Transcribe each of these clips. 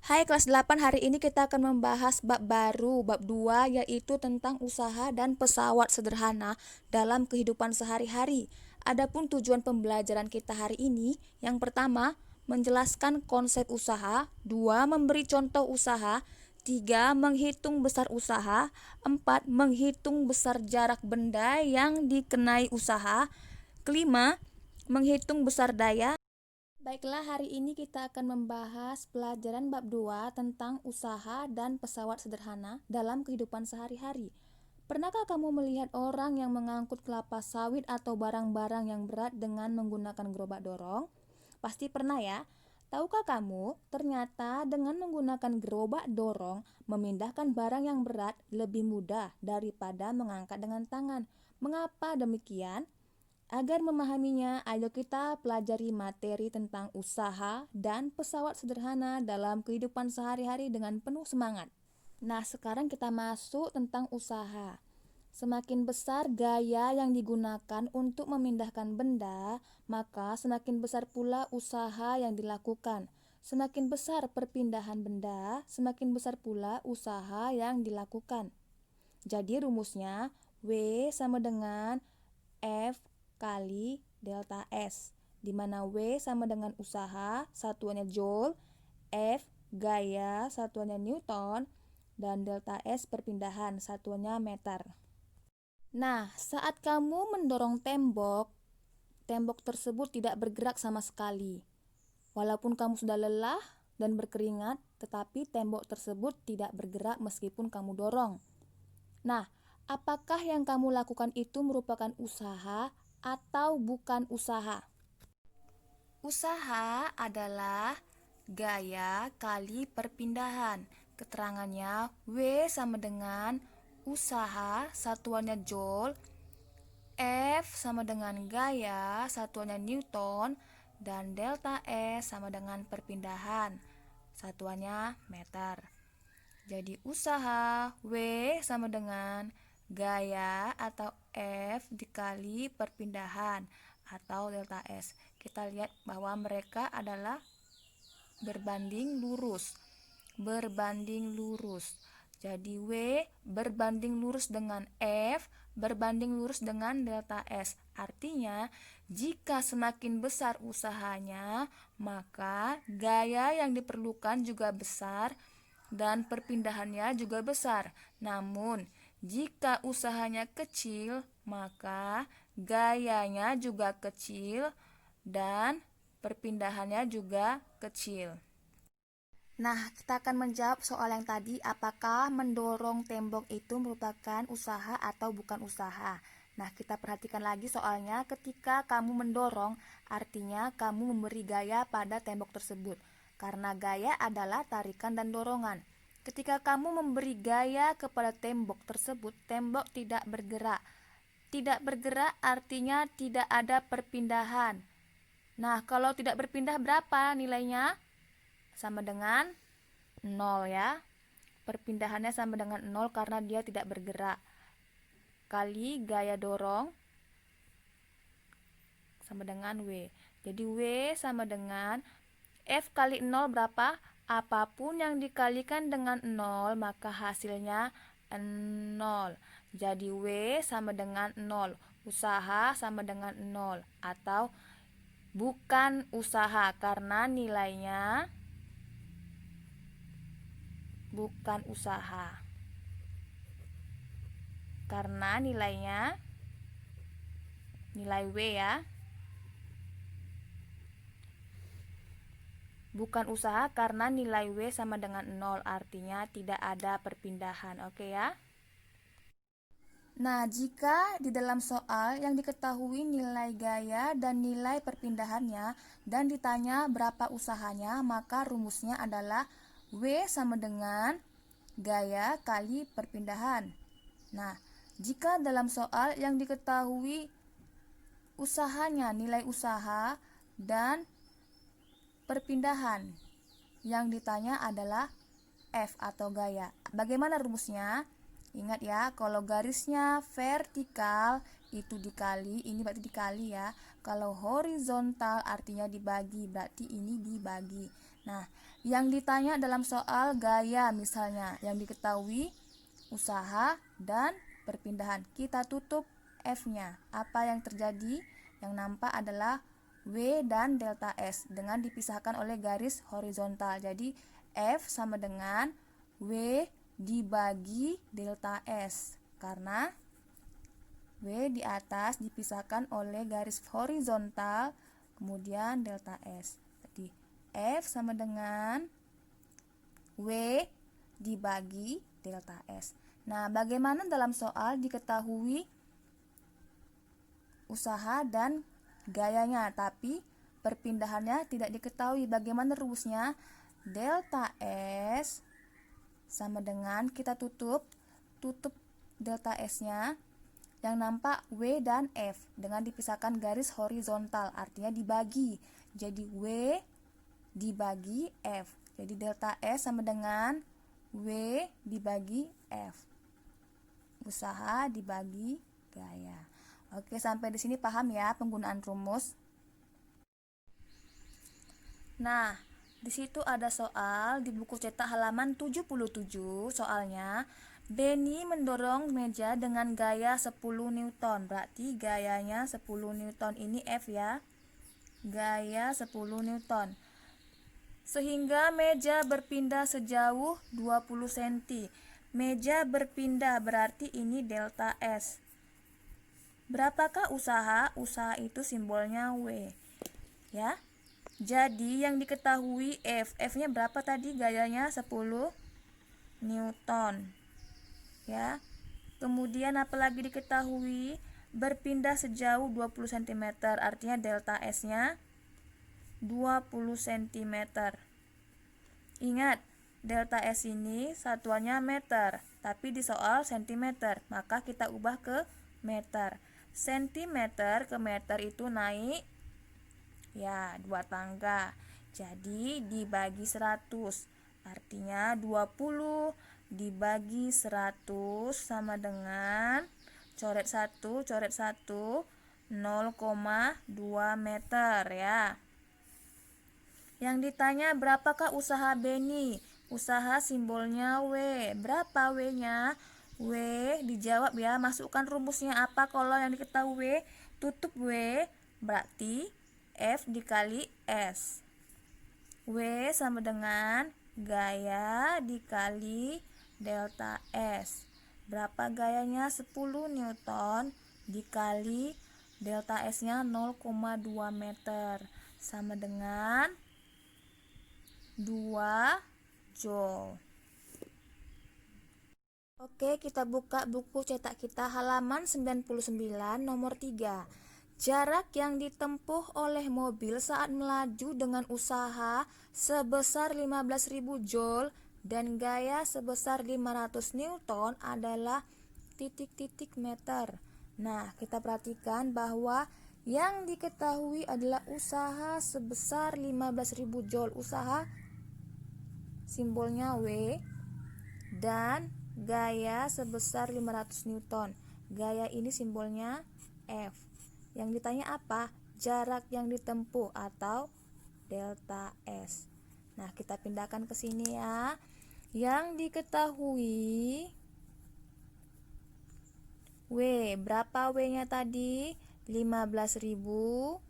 Hai kelas 8, hari ini kita akan membahas bab baru, bab 2, yaitu tentang usaha dan pesawat sederhana dalam kehidupan sehari-hari. Adapun tujuan pembelajaran kita hari ini, yang pertama, menjelaskan konsep usaha, 2, memberi contoh usaha, 3, menghitung besar usaha, 4, menghitung besar jarak benda yang dikenai usaha, kelima, menghitung besar daya. Baiklah, hari ini kita akan membahas pelajaran bab 2 tentang usaha dan pesawat sederhana dalam kehidupan sehari-hari. Pernahkah kamu melihat orang yang mengangkut kelapa sawit atau barang-barang yang berat dengan menggunakan gerobak dorong? Pasti pernah ya. Tahukah kamu, ternyata dengan menggunakan gerobak dorong, memindahkan barang yang berat lebih mudah daripada mengangkat dengan tangan. Mengapa demikian? Agar memahaminya, ayo kita pelajari materi tentang usaha dan pesawat sederhana dalam kehidupan sehari-hari dengan penuh semangat. Nah, sekarang kita masuk tentang usaha. Semakin besar gaya yang digunakan untuk memindahkan benda, maka semakin besar pula usaha yang dilakukan. Semakin besar perpindahan benda, semakin besar pula usaha yang dilakukan. Jadi rumusnya W sama dengan F kali delta S, di mana W sama dengan usaha, satuannya Joule, F gaya, satuannya Newton, dan delta S perpindahan, satuannya meter. Nah, saat kamu mendorong tembok, tembok tersebut tidak bergerak sama sekali. Walaupun kamu sudah lelah dan berkeringat, tetapi tembok tersebut tidak bergerak meskipun kamu dorong. Nah, apakah yang kamu lakukan itu merupakan usaha atau bukan usaha? Usaha adalah gaya kali perpindahan. Keterangannya W sama dengan usaha, satuannya Joule, F sama dengan gaya, satuannya Newton, dan delta S sama dengan perpindahan, satuannya meter. Jadi usaha W sama dengan gaya atau F dikali perpindahan atau delta S. Kita lihat bahwa mereka adalah berbanding lurus. Berbanding lurus. Jadi W berbanding lurus dengan F, berbanding lurus dengan delta S. Artinya, jika semakin besar usahanya, maka gaya yang diperlukan juga besar dan perpindahannya juga besar. Namun, jika usahanya kecil, maka gayanya juga kecil dan perpindahannya juga kecil. Nah, kita akan menjawab soal yang tadi, apakah mendorong tembok itu merupakan usaha atau bukan usaha. Nah, kita perhatikan lagi soalnya, ketika kamu mendorong, artinya kamu memberi gaya pada tembok tersebut. Karena gaya adalah tarikan dan dorongan. Ketika kamu memberi gaya kepada tembok tersebut, tembok tidak bergerak. Tidak bergerak artinya tidak ada perpindahan. Nah, kalau tidak berpindah berapa nilainya? Sama dengan 0 ya. Perpindahannya sama dengan 0 karena dia tidak bergerak. Kali gaya dorong sama dengan W. Jadi W sama dengan F kali 0 berapa? Apapun yang dikalikan dengan 0 maka hasilnya 0. Jadi W sama dengan 0. Usaha sama dengan 0 atau bukan usaha karena nilainya bukan usaha. Karena nilainya nilai W ya. Bukan usaha karena nilai W sama dengan 0, artinya tidak ada perpindahan. Oke ya. Nah, jika di dalam soal yang diketahui nilai gaya dan nilai perpindahannya dan ditanya berapa usahanya, maka rumusnya adalah W sama dengan gaya kali perpindahan. Nah, jika dalam soal yang diketahui usahanya nilai usaha dan perpindahan, yang ditanya adalah F atau gaya. Bagaimana rumusnya? Ingat ya, kalau garisnya vertikal itu dikali, ini berarti dikali ya. Kalau horizontal artinya dibagi, berarti ini dibagi. Nah, yang ditanya dalam soal gaya misalnya, yang diketahui usaha dan perpindahan. Kita tutup F-nya. Apa yang terjadi? Yang nampak adalah W dan delta S dengan dipisahkan oleh garis horizontal. Jadi F sama dengan W dibagi delta S. Karena W di atas dipisahkan oleh garis horizontal, kemudian delta S. Jadi F sama dengan W dibagi delta S. Nah, bagaimana dalam soal diketahui usaha dan gayanya, tapi perpindahannya tidak diketahui? Bagaimana rumusnya? Delta S sama dengan, kita tutup delta S-nya, yang nampak W dan F dengan dipisahkan garis horizontal, artinya dibagi. Jadi W dibagi F. Jadi delta S sama dengan W dibagi F. Usaha dibagi gaya. Oke, sampai di sini paham ya penggunaan rumus? Nah, di situ ada soal di buku cetak halaman 77. Soalnya, Benny mendorong meja dengan gaya 10 Newton. Berarti gayanya 10 Newton, ini F ya. Gaya 10 Newton. Sehingga meja berpindah sejauh 20 cm. Meja berpindah berarti ini delta S. Berapakah usaha? Usaha itu simbolnya W. Ya. Jadi yang diketahui F. F-nya berapa tadi? Gayanya 10 Newton. Ya. Kemudian apalagi diketahui? Berpindah sejauh 20 cm. Artinya delta S-nya 20 cm. Ingat, delta S ini satuannya meter, tapi di soal cm, maka kita ubah ke meter. Sentimeter ke meter itu naik ya 2 tangga. Jadi dibagi 100. Artinya 20 dibagi 100 sama dengan, coret 1, 0,2 meter ya. Yang ditanya berapakah usaha Benny? Usaha simbolnya W. Berapa W-nya? W dijawab ya, masukkan rumusnya apa kalau yang diketahui W? Tutup W, berarti F dikali S. W sama dengan gaya dikali delta S. Berapa gayanya? 10 Newton dikali delta S-nya 0,2 meter. Sama dengan 2 Joule. Oke, kita buka buku cetak kita halaman 99 nomor 3. Jarak yang ditempuh oleh mobil saat melaju dengan usaha sebesar 15.000 Joule dan gaya sebesar 500 Newton adalah titik-titik meter. Nah, kita perhatikan bahwa yang diketahui adalah usaha sebesar 15.000 Joule. Usaha simbolnya W dan gaya sebesar 500 Newton. Gaya ini simbolnya F. Yang ditanya apa? Jarak yang ditempuh atau delta S. Nah, kita pindahkan ke sini ya. Yang diketahui W, berapa W-nya tadi? 15.000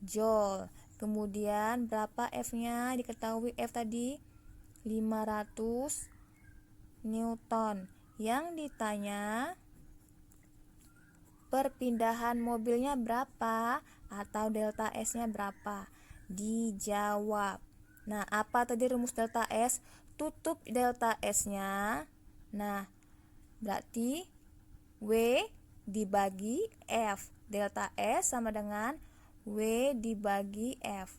Joule. Kemudian berapa F-nya? Diketahui F tadi 500 Newton. Yang ditanya perpindahan mobilnya berapa atau delta S-nya berapa? Dijawab. Nah, apa tadi rumus delta S? Tutup delta S-nya. Nah, berarti W dibagi F. Delta S sama dengan W dibagi F.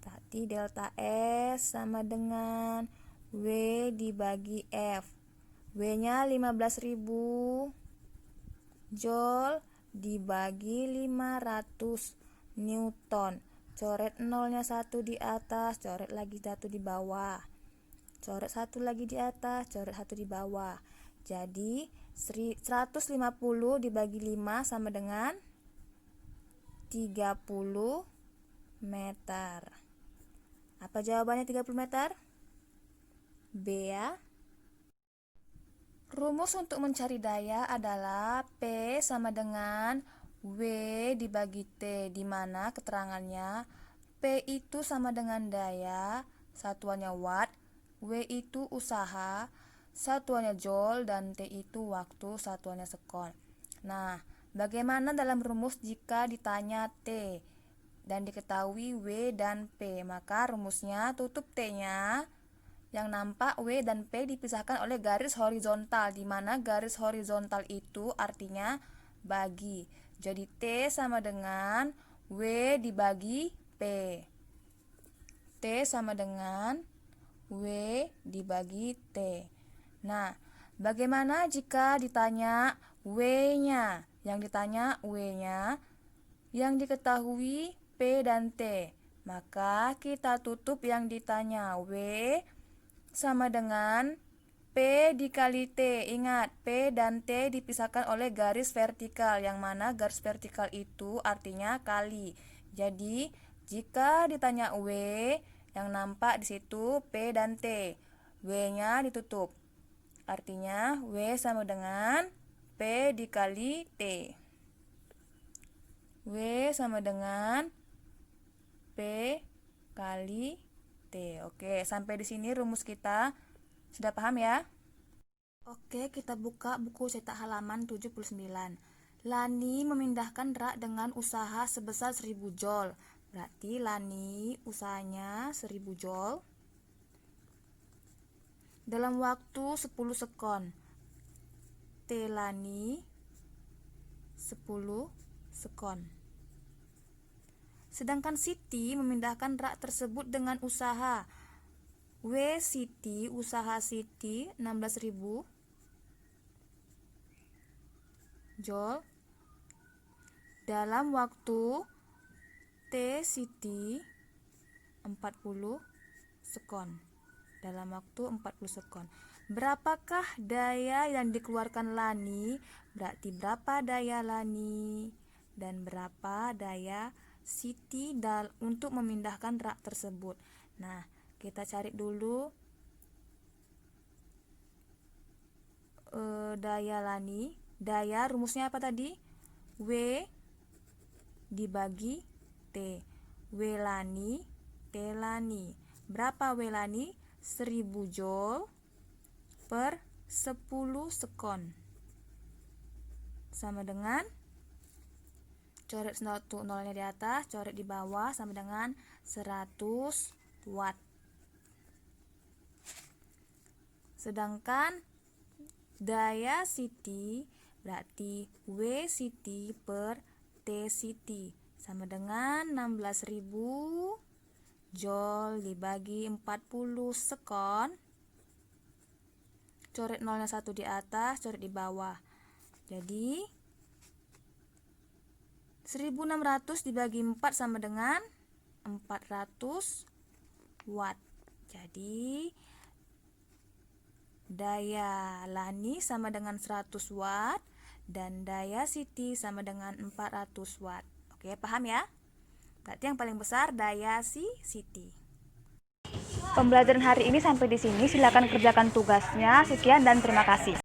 Berarti delta S sama dengan W dibagi F. W-nya 15.000 Joule dibagi 500 Newton. Coret nolnya 1 di atas, coret lagi 1 di bawah. Coret 1 lagi di atas, coret 1 di bawah. Jadi 150 dibagi 5 sama dengan 30 meter. Apa jawabannya 30 meter? B ya. Rumus untuk mencari daya adalah P sama dengan W dibagi T, di mana keterangannya P itu sama dengan daya, satuannya watt, W itu usaha, satuannya joule, dan T itu waktu, satuannya sekon. Nah, bagaimana dalam rumus jika ditanya T dan diketahui W dan P? Maka rumusnya tutup T-nya. Yang nampak W dan P dipisahkan oleh garis horizontal, di mana garis horizontal itu artinya bagi. Jadi T sama dengan W dibagi P. T sama dengan W dibagi T. Nah, bagaimana jika ditanya W-nya? Yang ditanya W-nya, yang diketahui P dan T. Maka kita tutup yang ditanya W sama dengan P dikali T. Ingat, P dan T dipisahkan oleh garis vertikal, yang mana garis vertikal itu artinya kali. Jadi, jika ditanya W, yang nampak di situ P dan T. W-nya ditutup. Artinya W sama dengan P dikali T. W sama dengan P kali T. Oke, sampai di sini rumus kita. Sudah paham ya? Oke, kita buka buku cetak halaman 79. Lani memindahkan rak dengan usaha sebesar 1000 joule. Berarti Lani usahanya 1000 joule dalam waktu 10 sekon. T Lani 10 sekon. Sedangkan Siti memindahkan rak tersebut dengan usaha W Siti, usaha Siti 16.000 joule dalam waktu T Siti 40 sekon. Dalam waktu 40 sekon. Berapakah daya yang dikeluarkan Lani? Berarti berapa daya Lani dan berapa daya Siti untuk memindahkan rak tersebut. Nah, kita cari dulu daya Lani. Daya rumusnya apa tadi? W dibagi T. W Lani, T Lani. Berapa W Lani? 1000 joule per 10 sekon. Sama dengan, coret satu nolnya di atas, coret di bawah, sama dengan 100 watt. Sedangkan daya Siti berarti W Siti per T Siti sama dengan 16.000 joule dibagi 40 sekon. Coret nolnya satu di atas, coret di bawah. Jadi 1600 dibagi 4 sama dengan 400 watt. Jadi daya Lani sama dengan 100 watt dan daya Siti sama dengan 400 watt. Oke, paham ya? Berarti yang paling besar daya Siti. Pembelajaran hari ini sampai di sini. Silakan kerjakan tugasnya. Sekian dan terima kasih.